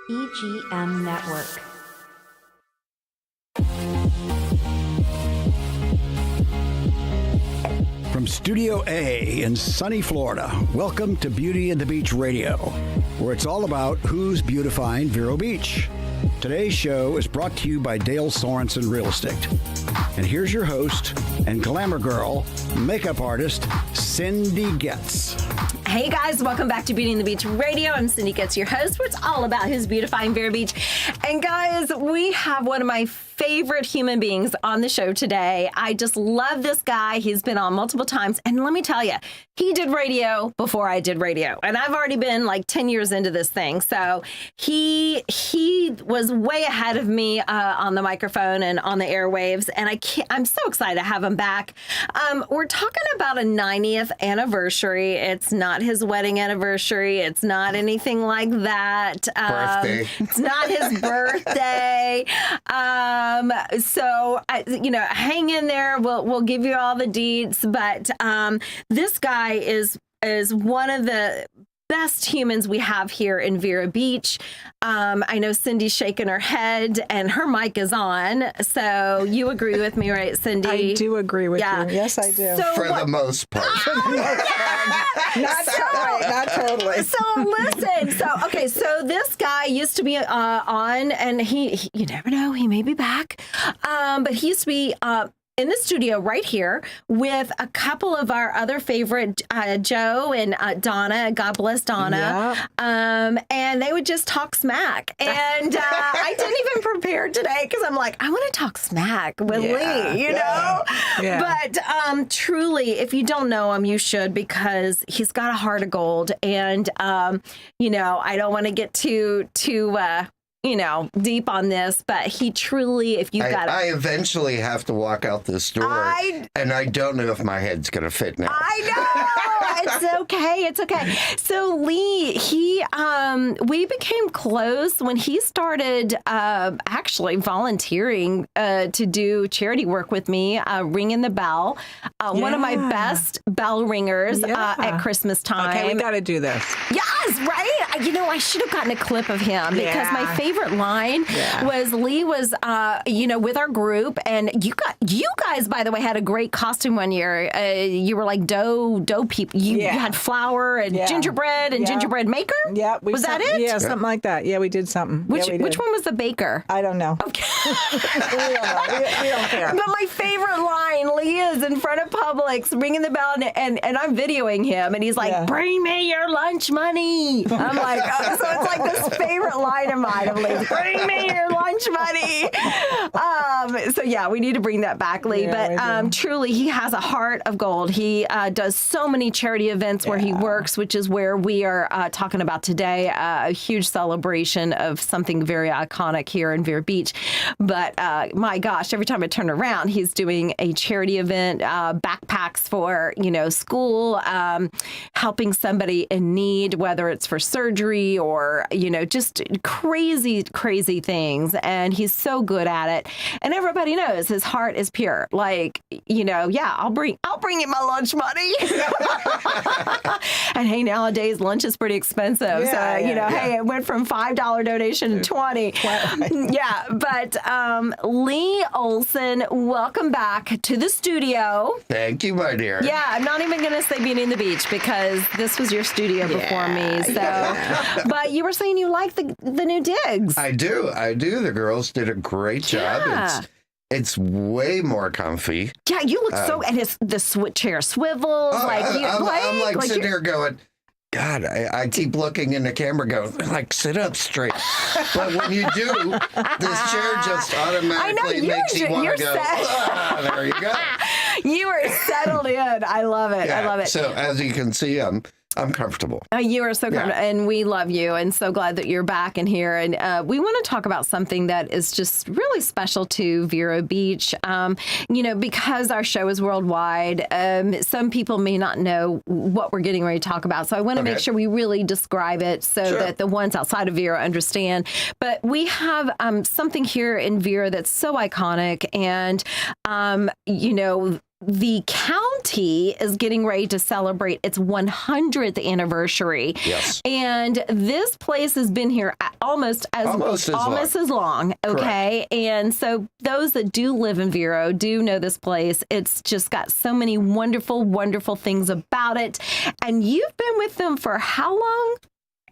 EGM Network. From Studio A in sunny Florida, welcome to Beauty and the Beach Radio, where it's all about who's beautifying Vero Beach. Today's show is brought to you by Dale Sorensen Real Estate. And here's your host and glamour girl, makeup artist, Cindy Goetz. Hey guys, welcome back to Beauty and the Beach Radio. I'm Cindy Goetz, your host, where it's all about who's beautifying Vero Beach. And guys, we have one of my favorite human beings on the show today. I just love this guy. He's been on multiple times. And let me tell you, he did radio before I did radio. And I've already been like 10 years into this thing. So he was way ahead of me on the microphone and on the airwaves. And I'm so excited to have him back. We're talking about a 90th anniversary. It's not his wedding anniversary. It's not anything like that. Birthday. It's not his birthday. So, hang in there. We'll give you all the deets. But this guy is one of the best humans we have here in Vero Beach. I know Cindy's shaking her head and her mic is on. So you agree with me, right, Cindy? I do agree with you. Yes, I do. So For the most part. Not totally. So listen. So this guy used to be on, and he you never know, he may be back. But he used to be in the studio right here with a couple of our other favorite, Joe and Donna. God bless Donna. Yeah. And they would just talk smack. And I didn't even prepare today because I'm like, I want to talk smack with Lee, you know? Yeah. But truly, if you don't know him, you should, because he's got a heart of gold. And, I don't want to get too deep on this, but he truly, if you've got I eventually have to walk out this door, and I don't know if my head's going to fit now. I know. It's okay. It's okay. So Lee, we became close when he started actually volunteering to do charity work with me, ringing the bell. One of my best bell ringers at Christmas time. Okay, we got to do this. Yes, right? I should have gotten a clip of him because my favorite line was Lee was, with our group. And you guys, by the way, had a great costume one year. You were like dough people. You had flour and gingerbread and gingerbread maker? Yeah. Was that it? Yeah, something like that. Yeah, we did something. Which one was the baker? I don't know. Okay. We don't know. We don't care. But my favorite line, Lee is in front of Publix, ringing the bell, and I'm videoing him, and he's like, bring me your lunch money. I'm like, so it's like this favorite line of mine of Lee, bring me your lunch money. We need to bring that back, Lee. Yeah, but truly, he has a heart of gold. He does so many charity events where he works, which is where we are talking about today, a huge celebration of something very iconic here in Vero Beach. But my gosh, every time I turn around, he's doing a charity event, backpacks for, school, helping somebody in need, whether it's for surgery or, just crazy, crazy things. And he's so good at it. And everybody knows his heart is pure. Like, I'll bring you my lunch money. And hey, nowadays lunch is pretty expensive. Hey, it went from $5 donation to 20. But Lee Olsen, welcome back to the studio. Thank you, my dear. Yeah, I'm not even going to say Beauty and the Beach because this was your studio before me. So, but you were saying you like the new digs. I do. The girls did a great job. Yeah. It's way more comfy. Yeah, you look so, and the chair swivels. I'm like sitting here going, God, I keep looking in the camera going, sit up straight. But when you do, this chair just automatically makes you want to go, there you go. You are settled in. I love it. Yeah, I love it. So as you can see, I'm comfortable. You are so comfortable, and we love you, and so glad that you're back in here. And we want to talk about something that is just really special to Vero Beach. Because our show is worldwide, some people may not know what we're getting ready to talk about. So I want to make sure we really describe it so that the ones outside of Vero understand. But we have something here in Vero that's so iconic, and the county is getting ready to celebrate its 100th anniversary. Yes. And this place has been here almost as long. Okay. Correct. And so those that do live in Vero do know this place. It's just got so many wonderful, wonderful things about it. And you've been with them for how long?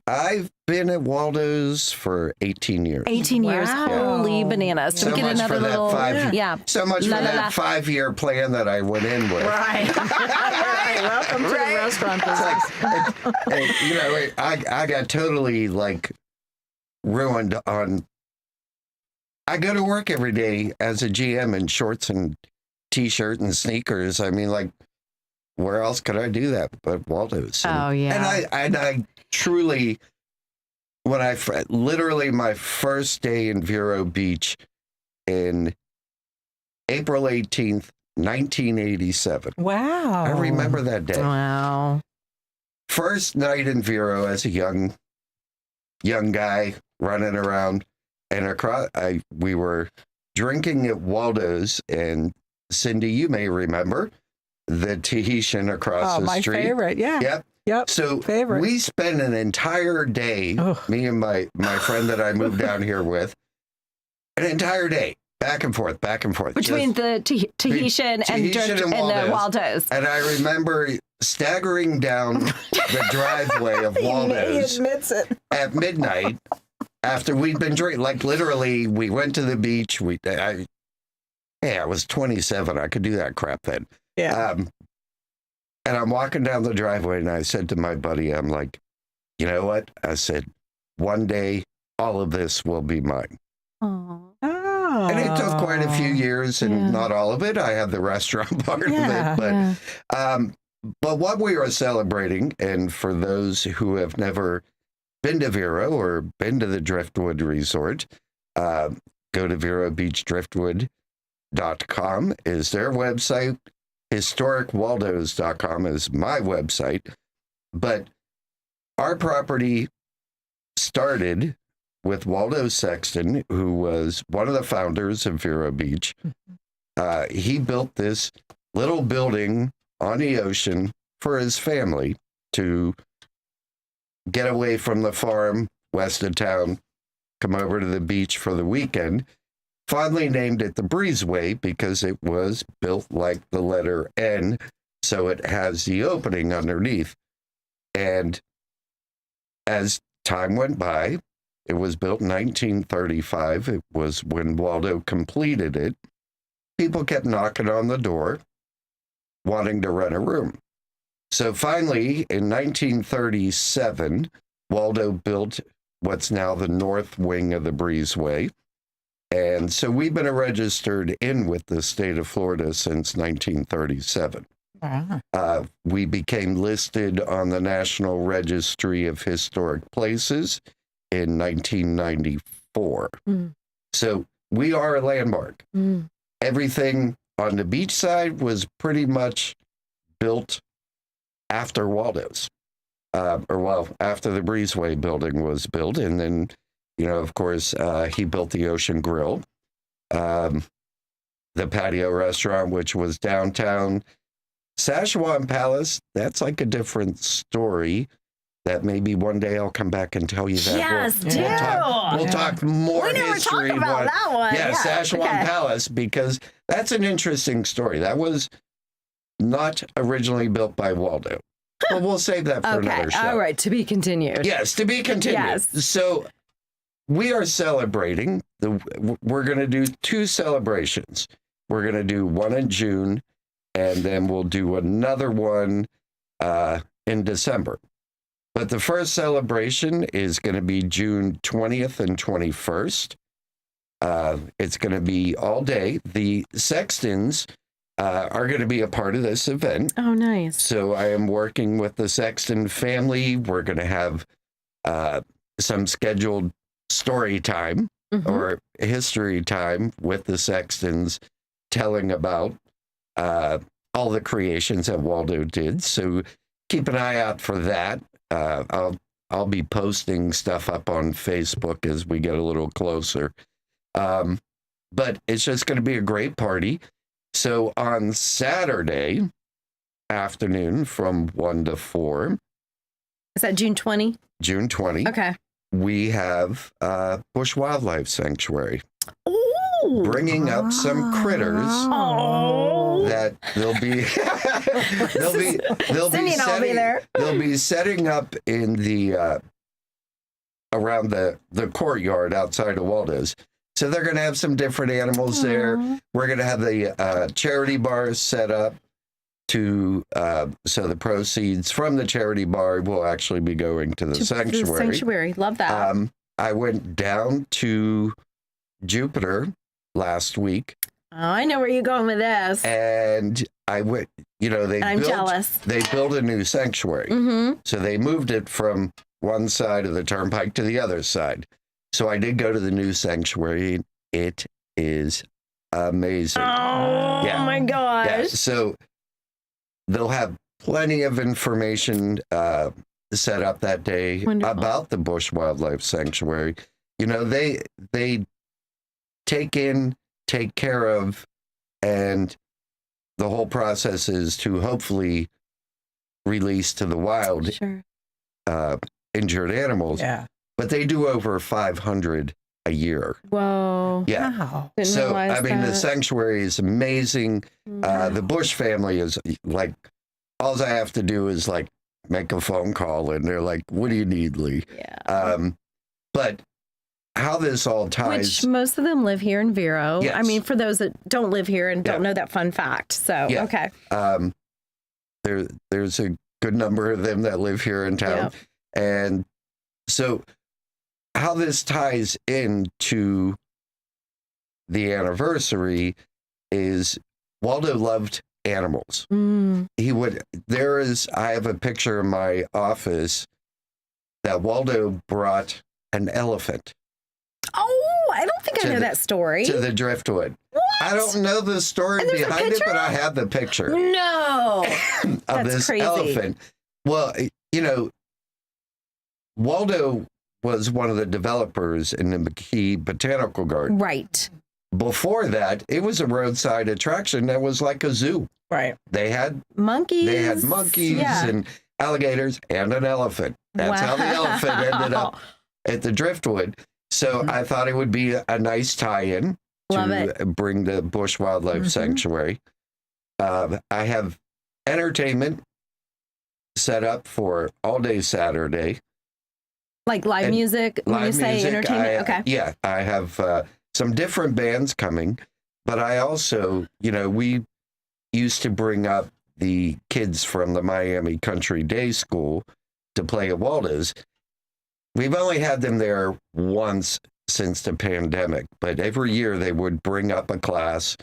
I've been at Waldo's for 18 years. 18 years. Holy bananas. So we get much another for little, that so much for that 5-year plan that I went in with. Right. Right. Welcome to the restaurant business. You know, I got totally like ruined on. I go to work every day as a GM in shorts and t-shirt and sneakers. I mean, like, where else could I do that but Waldo's? And I truly, when literally my first day in Vero Beach in April 18th, 1987. Wow. I remember that day. Wow. First night in Vero as a young guy running around, and we were drinking at Waldo's, and Cindy, you may remember the Tahitian across the street. My favorite, yeah. Yep. So we spent an entire day, me and my friend that I moved down here with, an entire day, back and forth. Between the Tahitian and the Waldo's. And I remember staggering down the driveway of Waldo's He admits it. at midnight after we'd been drinking. Like, literally, we went to the beach. I was 27. I could do that crap then. Yeah. And I'm walking down the driveway, and I said to my buddy, I'm like, you know what? I said, one day, all of this will be mine. Oh. And it took quite a few years, and not all of it. I had the restaurant part of it. But what we are celebrating, and for those who have never been to Vero or been to the Driftwood Resort, go to verobeachdriftwood.com is their website. HistoricWaldos.com is my website. But our property started with Waldo Sexton, who was one of the founders of Vero Beach. He built this little building on the ocean for his family to get away from the farm west of town, come over to the beach for the weekend. Finally named it the Breezeway because it was built like the letter N, so it has the opening underneath. And as time went by, it was built in 1935. It was when Waldo completed it. People kept knocking on the door, wanting to rent a room. So finally, in 1937, Waldo built what's now the north wing of the Breezeway. And so we've been registered in with the state of Florida since 1937. Wow. We became listed on the National Registry of Historic Places in 1994. So we are a landmark. Everything on the beach side was pretty much built after Waldo's, after the Breezeway building was built. And then, you know, of course, he built the Ocean Grill, the patio restaurant, which was downtown. Szechuan Palace, that's like a different story that maybe one day I'll come back and tell you that. Yes, we'll talk more we never history. Talk about that one. Yeah, Szechuan Palace, because that's an interesting story. That was not originally built by Waldo. But we'll save that for another show. All right, to be continued. Yes, to be continued. Yes. So we are celebrating. We're going to do 2 celebrations. We're going to do one in June, and then we'll do another one in December. But the first celebration is going to be June 20th and 21st. It's going to be all day. The Sextons are going to be a part of this event. Oh, nice. So I am working with the Sexton family. We're going to have some scheduled story time or history time with the Sextons, telling about all the creations that Waldo did. So keep an eye out for that. I'll be posting stuff up on Facebook as we get a little closer. But it's just going to be a great party. So on Saturday afternoon from 1 to 4. Is that June 20? June 20. Okay. We have Busch Wildlife Sanctuary. Ooh. Bringing up some critters that they'll be they'll be setting up in the around the courtyard outside of Waldo's. So they're going to have some different animals there. We're going to have the charity bars set up to so the proceeds from the charity bar will actually be going to the sanctuary. Love that. I went down to Jupiter last week. Oh, I know where you're going with this. And I went, I'm jealous. They built a new sanctuary. Mm-hmm. So they moved it from one side of the turnpike to the other side. So I did go to the new sanctuary. It is amazing. Oh, my gosh. Yeah. So they'll have plenty of information set up that day about the Busch Wildlife Sanctuary. They take care of, and the whole process is to hopefully release to the wild injured animals. Yeah. But they do over 500 a year. Whoa. Yeah. Wow. So, the sanctuary is amazing. The Busch family is like, all I have to do is like make a phone call and they're like, what do you need, Lee? Yeah. But how this all ties. Which most of them live here in Vero. Yes. I mean, for those that don't live here and don't know that fun fact. So, okay. There's a good number of them that live here in town. Yep. And so how this ties into the anniversary is Waldo loved animals. I have a picture in my office that Waldo brought an elephant. Oh, I don't think I know that story. To the Driftwood. What? I don't know the story behind it, but I have the picture. No. of That's this crazy. elephant. Well, Waldo was one of the developers in the McKee Botanical Garden. Right. Before that, it was a roadside attraction that was like a zoo. Right. They had monkeys. And alligators and an elephant. That's how the elephant ended up at the Driftwood. So I thought it would be a nice tie-in to bring the Busch Wildlife Sanctuary. I have entertainment set up for all day Saturday. Like live music, when you say entertainment? Okay. Yeah, I have some different bands coming, but I also, we used to bring up the kids from the Miami Country Day School to play at Waldo's. We've only had them there once since the pandemic, but every year they would bring up a class,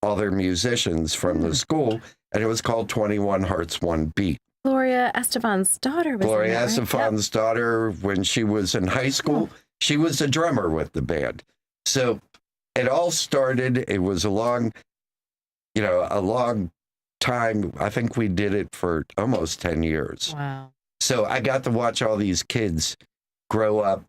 all their musicians from the school, and it was called 21 Hearts, One Beat. Gloria Estefan's daughter was Gloria in that, right? Estefan's daughter, when she was in high school, she was a drummer with the band. So it all started, it was a long time. I think we did it for almost 10 years. Wow. So I got to watch all these kids grow up,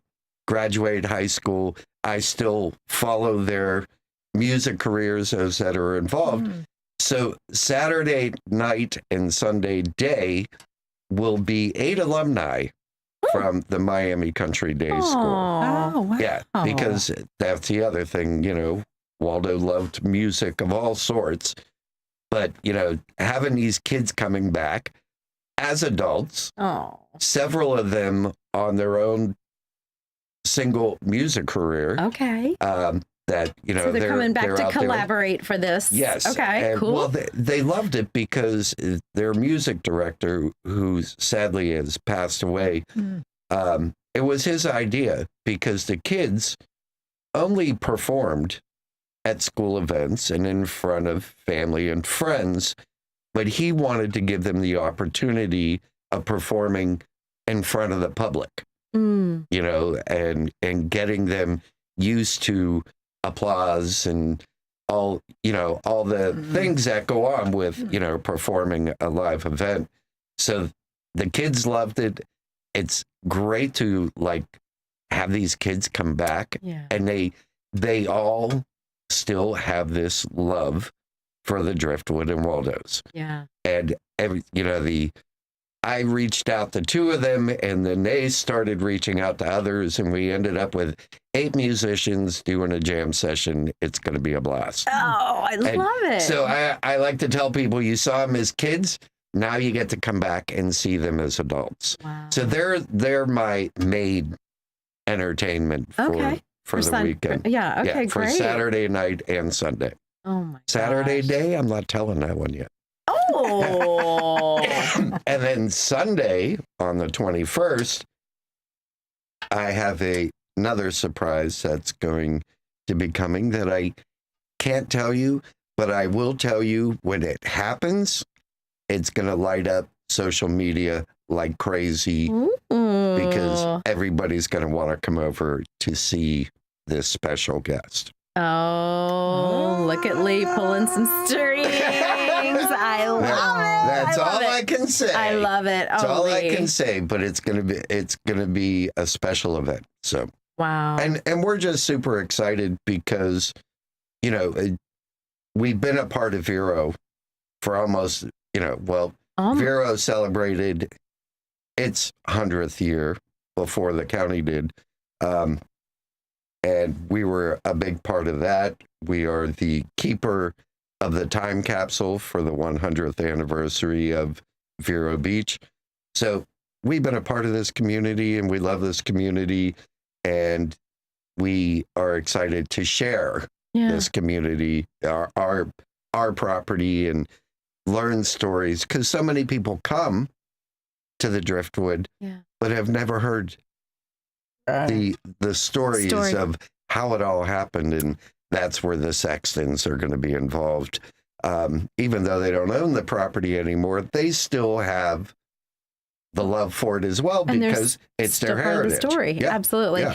graduate high school. I still follow their music careers, those that are involved. So Saturday night and Sunday day will be 8 alumni from the Miami Country Day School. Oh, wow. Yeah, because that's the other thing, Waldo loved music of all sorts. But, having these kids coming back as adults, several of them on their own single music career. Okay. That, so they're coming back to collaborate for this. Yes. Okay, and, cool. Well, they loved it because their music director, who sadly has passed away, it was his idea because the kids only performed at school events and in front of family and friends, but he wanted to give them the opportunity of performing in front of the public, and getting them used to applause and all the things that go on with, performing a live event. So the kids loved it. It's great to have these kids come back and they all still have this love for the Driftwood and Waldo's. Yeah. And I reached out to 2 of them, and then they started reaching out to others, and we ended up with 8 musicians doing a jam session. It's going to be a blast. Oh, I love it. So I like to tell people, you saw them as kids, now you get to come back and see them as adults. Wow. So they're my main entertainment for the weekend. Yeah, okay, for great. Saturday night and Sunday. Oh my Saturday gosh. day, I'm not telling that one yet. Oh. And then Sunday, on the 21st, I have another surprise that's going to be coming that I can't tell you, but I will tell you when it happens. It's going to light up social media like crazy because everybody's going to want to come over to see this special guest. Oh, look at Lee pulling some strings. I love it. That's all I can say. I love it. That's all I Lee. can say, but it's gonna be a special event. So wow. And we're just super excited because, we've been a part of Vero for almost, Vero celebrated its 100th year before the county did. And we were a big part of that. We are the keeper of the time capsule for the 100th anniversary of Vero Beach. So we've been a part of this community, and we love this community, and we are excited to share this community, our property, and learn stories, because so many people come to the Driftwood but have never heard the stories of how it all happened, and that's where the Sextons are going to be involved. Even though they don't own the property anymore, they still have the love for it as well, because it's their heritage. The story. Yeah. Absolutely. Yeah.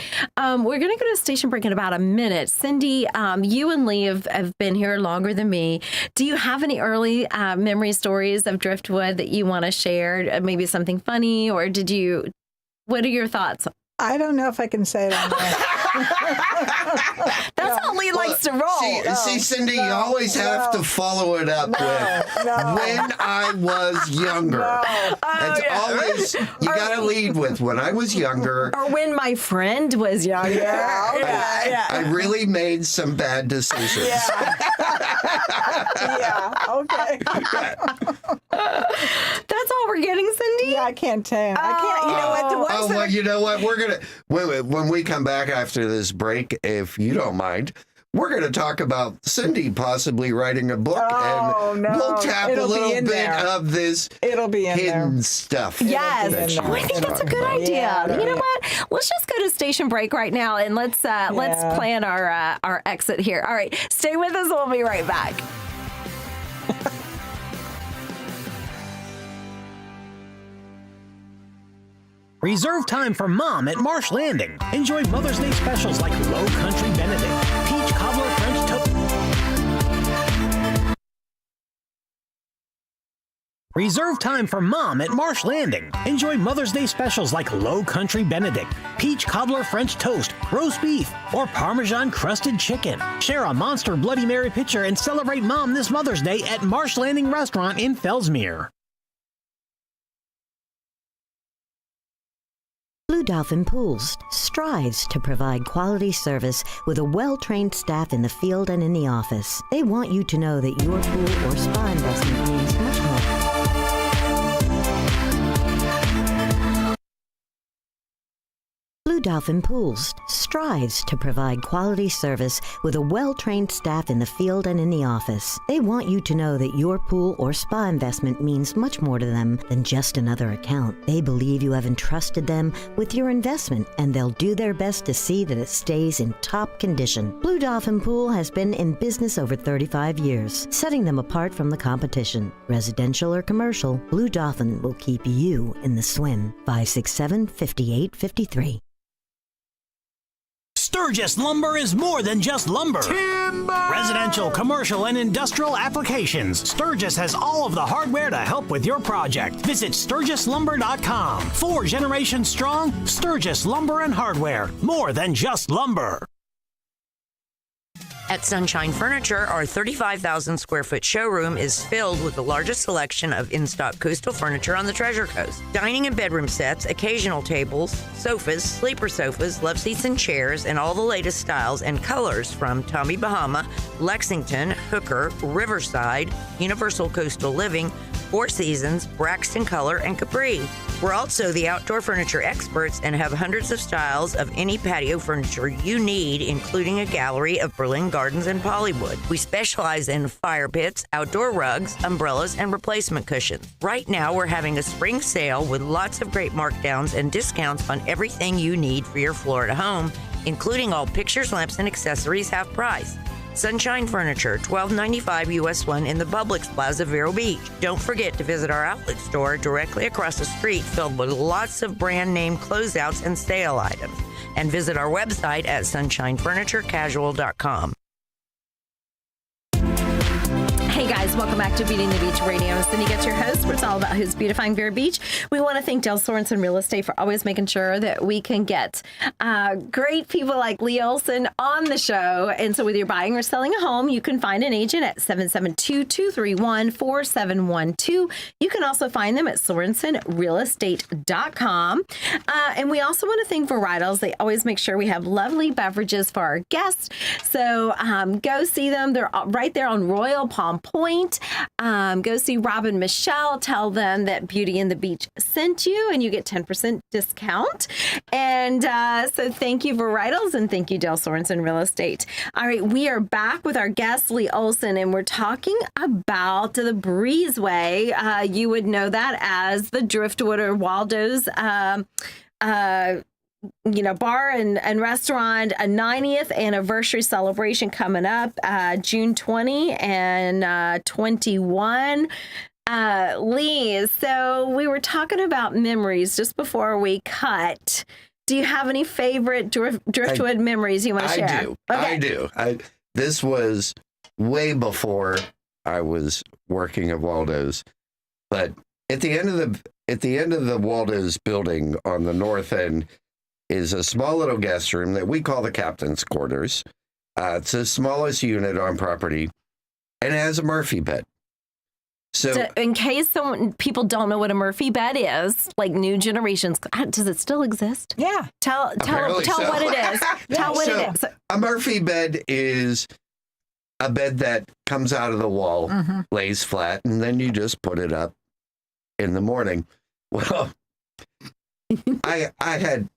We're going to go to a station break in about a minute. Cindy, you and Lee have been here longer than me. Do you have any early memory stories of Driftwood that you want to share? Maybe something funny, or what are your thoughts? I don't know if I can say it on there. That's how Lee likes to roll. See, Cindy, you always have to follow it up with when I was younger. It's always, you got to lead with when I was younger. Or when my friend was younger. I really made some bad decisions. Okay. That's all we're getting, Cindy? Yeah, I can't tell you. I can't, you know what? The ones that well, you know what? We're going to, when we come back after this break, if you don't mind, we're going to talk about Cindy possibly writing a book, and we'll tap a little bit of this hidden stuff. Yes. I think that's a good idea. Yeah, you know what? Let's just go to station break right now, and let's plan our exit here. All right. Stay with us. We'll be right back. Reserve time for Mom at Marsh Landing. Enjoy Mother's Day specials like Low Country Benedict, Peach Cobbler French Toast. Reserve time for Mom at Marsh Landing. Enjoy Mother's Day specials like Low Country Benedict, Peach Cobbler French Toast, roast beef, or Parmesan crusted chicken. Share a monster Bloody Mary pitcher and celebrate Mom this Mother's Day at Marsh Landing Restaurant in Fellsmere. Blue Dolphin Pools strives to provide quality service with a well-trained staff in the field and in the office. They want you to know that your pool or spa investment means much more. Blue Dolphin Pools strives to provide quality service with a well-trained staff in the field and in the office. They want you to know that your pool or spa investment means much more to them than just another account. They believe you have entrusted them with your investment, and they'll do their best to see that it stays in top condition. Blue Dolphin Pool has been in business over 35 years, setting them apart from the competition. Residential or commercial, Blue Dolphin will keep you in the swim. 567-5853. Sturgis Lumber is more than just lumber. Timber! Residential, commercial, and industrial applications. Sturgis has all of the hardware to help with your project. Visit SturgisLumber.com. 4 generations strong, Sturgis Lumber and Hardware. More than just lumber. At Sunshine Furniture, our 35,000 square foot showroom is filled with the largest selection of in-stock coastal furniture on the Treasure Coast. Dining and bedroom sets, occasional tables, sofas, sleeper sofas, love seats and chairs, and all the latest styles and colors from Tommy Bahama, Lexington, Hooker, Riverside, Universal Coastal Living, Four Seasons, Braxton Color, and Capri. We're also the outdoor furniture experts and have hundreds of styles of any patio furniture you need, including a gallery of Berlin Gardens and Polywood. We specialize in fire pits, outdoor rugs, umbrellas, and replacement cushions. Right now, we're having a spring sale with lots of great markdowns and discounts on everything you need for your Florida home, including all pictures, lamps, and accessories half price. Sunshine Furniture, $12.95 US 1 in the Publix Plaza, Vero Beach. Don't forget to visit our outlet store directly across the street, filled with lots of brand name closeouts and sale items. And visit our website at sunshinefurniturecasual.com. Hey guys, welcome back to Beauty and the Beach Radio. I'm Cindy Goetz, your host, where it's all about who's beautifying Vero Beach. We want to thank Dale Sorensen Real Estate for always making sure that we can get great people like Lee Olsen on the show. And so whether you're buying or selling a home, you can find an agent at 772-231-4712. You can also find them at sorensenrealestate.com. And we also want to thank Varietals. They always make sure we have lovely beverages for our guests. So go see them. They're right there on Royal Palm Point. Go see Rob and Michelle. Tell them that Beauty and the Beach sent you, and you get 10% discount. And so thank you, Varietals, and thank you, Dale Sorensen Real Estate. All right, we are back with our guest, Lee Olsen, and we're talking about the Breezeway. You would know that as the Driftwood or Waldo's bar and restaurant, a 90th anniversary celebration coming up June 20 and 21. Lee, so we were talking about memories just before we cut. Do you have any favorite Driftwood memories you want to share? I do. This was way before I was working at Waldo's, but at the end of the Waldo's building on the north end is a small little guest room that we call the captain's quarters. It's the smallest unit on property, and it has a Murphy bed. So in case people don't know what a Murphy bed is, like new generations, does it still exist? Yeah. Tell what it is. Tell what it is. A Murphy bed is a bed that comes out of the wall, lays flat, and then you just put it up in the morning. Well, I had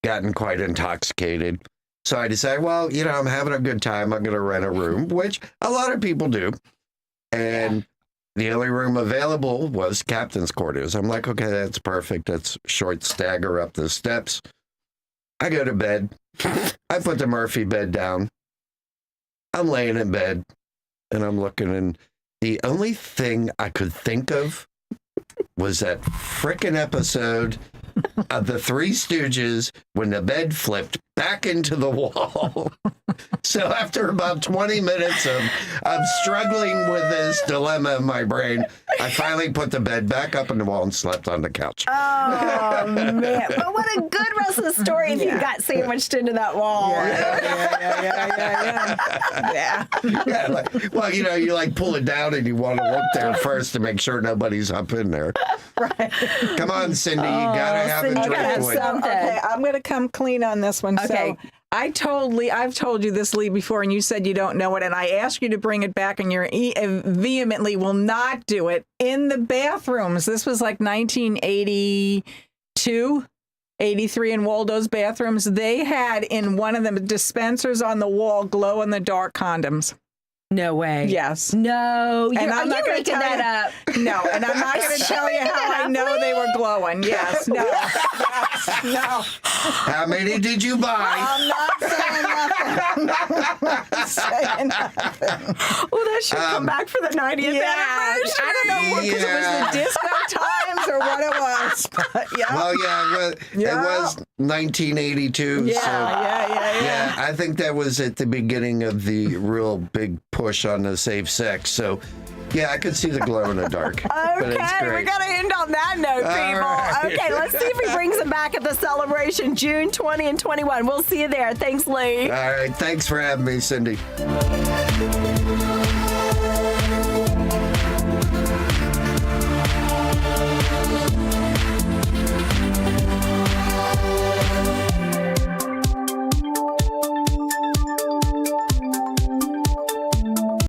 gotten quite intoxicated. So I decided, well, I'm having a good time. I'm going to rent a room, which a lot of people do. And the only room available was captain's quarters. I'm like, okay, that's perfect. That's short stagger up the steps. I go to bed. I put the Murphy bed down. I'm laying in bed and I'm looking, and the only thing I could think of was that frickin' episode of the Three Stooges when the bed flipped back into the wall. So after about 20 minutes of struggling with this dilemma in my brain, I finally put the bed back up on the wall and slept on the couch. Oh, man. But what a good rest of the story if you got sandwiched into that wall. Yeah. You pull it down and you want to look there first to make sure nobody's up in there. Right. Come on, Cindy. You got to have a Driftwood. Okay, I'm going to come clean on this one. Okay. So I've told you this, Lee, before, and you said you don't know it, and I asked you to bring it back, and you vehemently will not do it. In the bathrooms, this was like 1982, 83 in Waldo's bathrooms, they had in one of the dispensers on the wall glow-in-the-dark condoms. No way. Yes. No. And I'm not making that up. No, and I'm not going to tell you how I know they were glowing. Yes. No. No. How many did you buy? I'm not saying nothing. Oh, that should come back for the 90th anniversary. I don't know because it was the disco times or what it was. But, Well, it was 1982. Yeah. I think that was at the beginning of the real big push on the safe sex. So, yeah, I could see the glow in the dark. But it's Okay, great. we got to end on that note, people. All right. Okay, let's see if he brings them back at the celebration June 20 and 21. We'll see you there. Thanks, Lee. All right. Thanks for having me, Cindy.